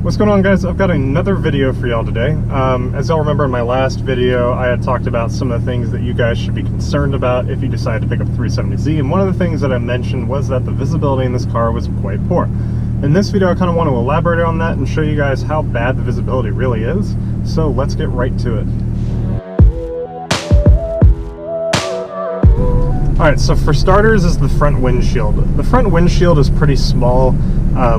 What's going on, guys? I've got another video for y'all today. As y'all remember in my last video, I had talked about some of the things that you guys should be concerned about if you decide to pick up a 370Z, and one of the things that I mentioned was that the visibility in this car was quite poor. In this video, I kind of want to elaborate on that and show you guys how bad the visibility really is, so let's get right to it. Alright, so for starters is the front windshield. The front windshield is pretty small,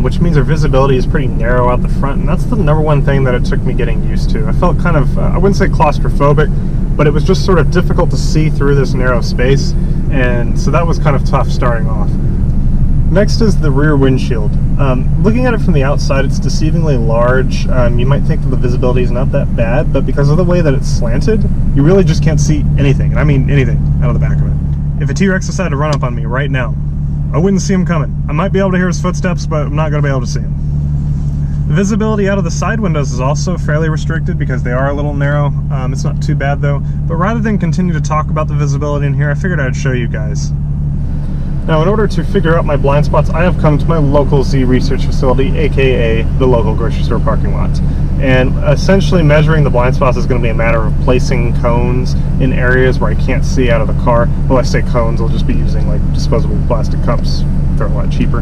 which means our visibility is pretty narrow out the front, and that's the number one thing that it took me getting used to. I felt kind of, I wouldn't say claustrophobic, but it was just sort of difficult to see through this narrow space, and so that was kind of tough starting off. Next is the rear windshield. Looking at it from the outside, it's deceivingly large. You might think that the visibility is not that bad, but because of the way that it's slanted, you really just can't see anything, and I mean anything, out of the back of it. If a T-Rex decided to run up on me right now, I wouldn't see him coming. I might be able to hear his footsteps, but I'm not going to be able to see him. The visibility out of the side windows is also fairly restricted because they are a little narrow. It's not too bad though, but rather than continue to talk about the visibility in here, I figured I'd show you guys. Now, in order to figure out my blind spots, I have come to my local Z research facility, aka the local grocery store parking lot. And essentially measuring the blind spots is going to be a matter of placing cones in areas where I can't see out of the car. Well, I say cones, I'll just be using like disposable plastic cups. They're a lot cheaper.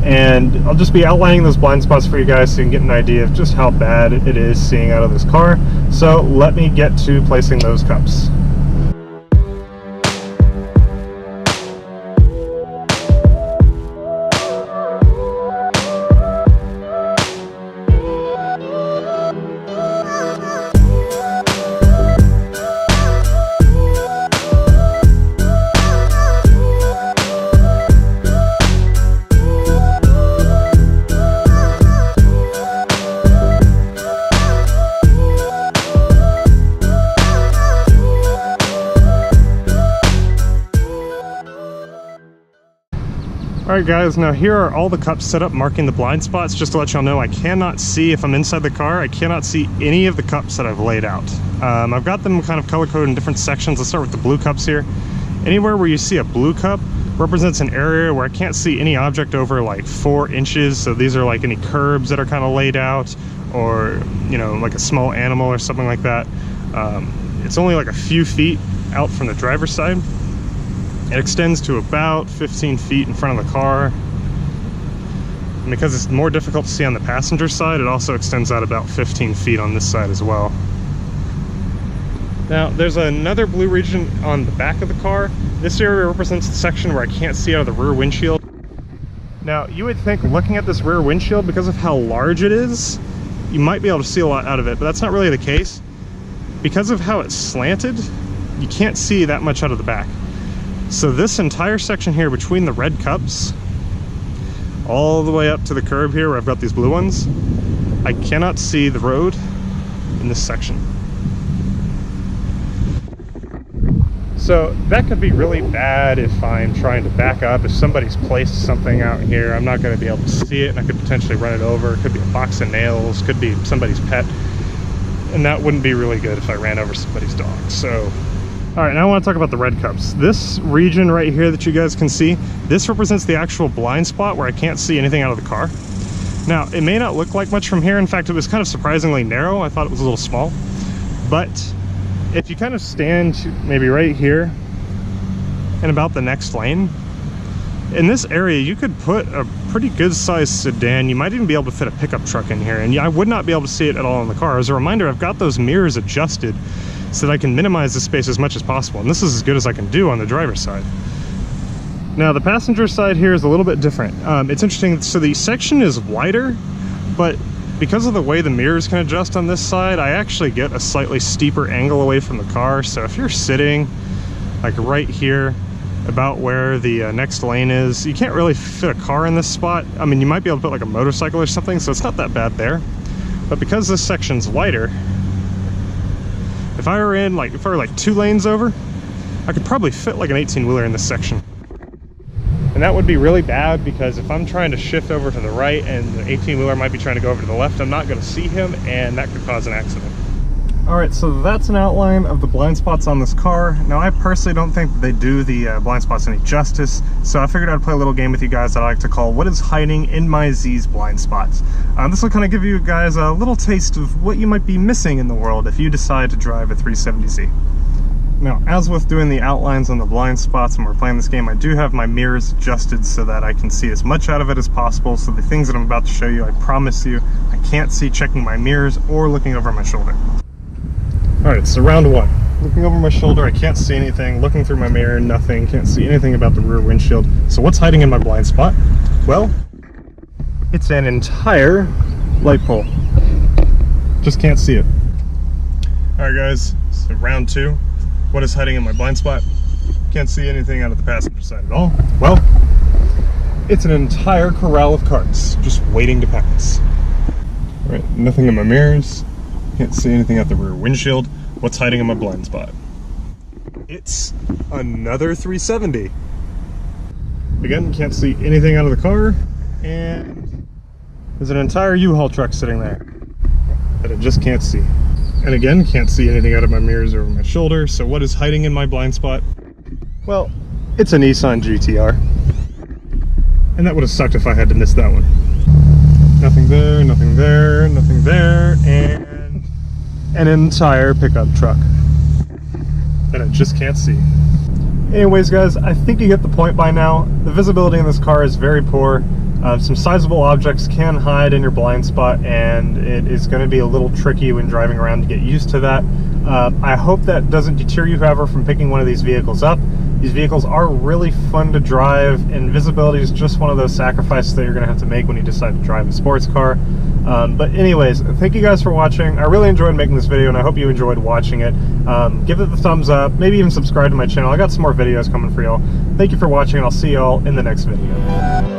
And I'll just be outlining those blind spots for you guys so you can get an idea of just how bad it is seeing out of this car. So let me get to placing those cups. Alright guys, now here are all the cups set up marking the blind spots. Just to let y'all know, I cannot see, if I'm inside the car, I cannot see any of the cups that I've laid out. I've got them kind of color-coded in different sections. Let's start with the blue cups here. Anywhere where you see a blue cup represents an area where I can't see any object over like 4 inches. So these are like any curbs that are kind of laid out, or, you know, like a small animal or something like that. It's only like a few feet out from the driver's side. It extends to about 15 feet in front of the car. And because it's more difficult to see on the passenger side, it also extends out about 15 feet on this side as well. Now, there's another blue region on the back of the car. This area represents the section where I can't see out of the rear windshield. Now, you would think looking at this rear windshield, because of how large it is, you might be able to see a lot out of it, but that's not really the case. Because of how it's slanted, you can't see that much out of the back. So this entire section here between the red cups, all the way up to the curb here where I've got these blue ones, I cannot see the road in this section. So that could be really bad if I'm trying to back up. If somebody's placed something out here, I'm not going to be able to see it, and I could potentially run it over. It could be a box of nails, could be somebody's pet, and that wouldn't be really good if I ran over somebody's dog. So alright, now I want to talk about the red cups. This region right here that you guys can see, this represents the actual blind spot where I can't see anything out of the car. Now, it may not look like much from here. In fact, it was kind of surprisingly narrow. I thought it was a little small. But if you kind of stand maybe right here in about the next lane, in this area, you could put a pretty good sized sedan. You might even be able to fit a pickup truck in here, and I would not be able to see it at all in the car. As a reminder, I've got those mirrors adjusted so that I can minimize the space as much as possible, and this is as good as I can do on the driver's side. Now, the passenger side here is a little bit different. It's interesting, so the section is wider, but because of the way the mirrors can adjust on this side, I actually get a slightly steeper angle away from the car. So if you're sitting like right here, about where the next lane is, you can't really fit a car in this spot. I mean, you might be able to put like a motorcycle or something, so it's not that bad there. But because this section's wider, if I were like 2 lanes over, I could probably fit like an 18-wheeler in this section. And that would be really bad, because if I'm trying to shift over to the right and the 18-wheeler might be trying to go over to the left, I'm not going to see him, and that could cause an accident. Alright, so that's an outline of the blind spots on this car. Now, I personally don't think that they do the blind spots any justice, so I figured I'd play a little game with you guys that I like to call What is Hiding in My Z's Blind Spots. This will kind of give you guys a little taste of what you might be missing in the world if you decide to drive a 370Z. Now, as with doing the outlines on the blind spots when we're playing this game, I do have my mirrors adjusted so that I can see as much out of it as possible, so the things that I'm about to show you, I promise you, I can't see checking my mirrors or looking over my shoulder. Alright, so round one. Looking over my shoulder, I can't see anything. Looking through my mirror, nothing. Can't see anything about the rear windshield. So what's hiding in my blind spot? Well, it's an entire light pole. Just can't see it. Alright guys, so round two. What is hiding in my blind spot? Can't see anything out of the passenger side at all. Well, it's an entire corral of carts just waiting to pass. Alright, nothing in my mirrors. Can't see anything out the rear windshield. What's hiding in my blind spot? It's another 370. Again, can't see anything out of the car, and there's an entire U-Haul truck sitting there that I just can't see. And again, can't see anything out of my mirrors or over my shoulder, so what is hiding in my blind spot? Well, it's a Nissan GTR. And that would have sucked if I had to miss that one. Nothing there, nothing there, nothing there, and an entire pickup truck that I just can't see. Anyways guys, I think you get the point by now. The visibility in this car is very poor. Some sizable objects can hide in your blind spot, and it is going to be a little tricky when driving around to get used to that. I hope that doesn't deter you, however, from picking one of these vehicles up. These vehicles are really fun to drive, and visibility is just one of those sacrifices that you're going to have to make when you decide to drive a sports car. But anyways, thank you guys for watching. I really enjoyed making this video, and I hope you enjoyed watching it. Give it the thumbs up, maybe even subscribe to my channel. I got some more videos coming for y'all. Thank you for watching, and I'll see y'all in the next video.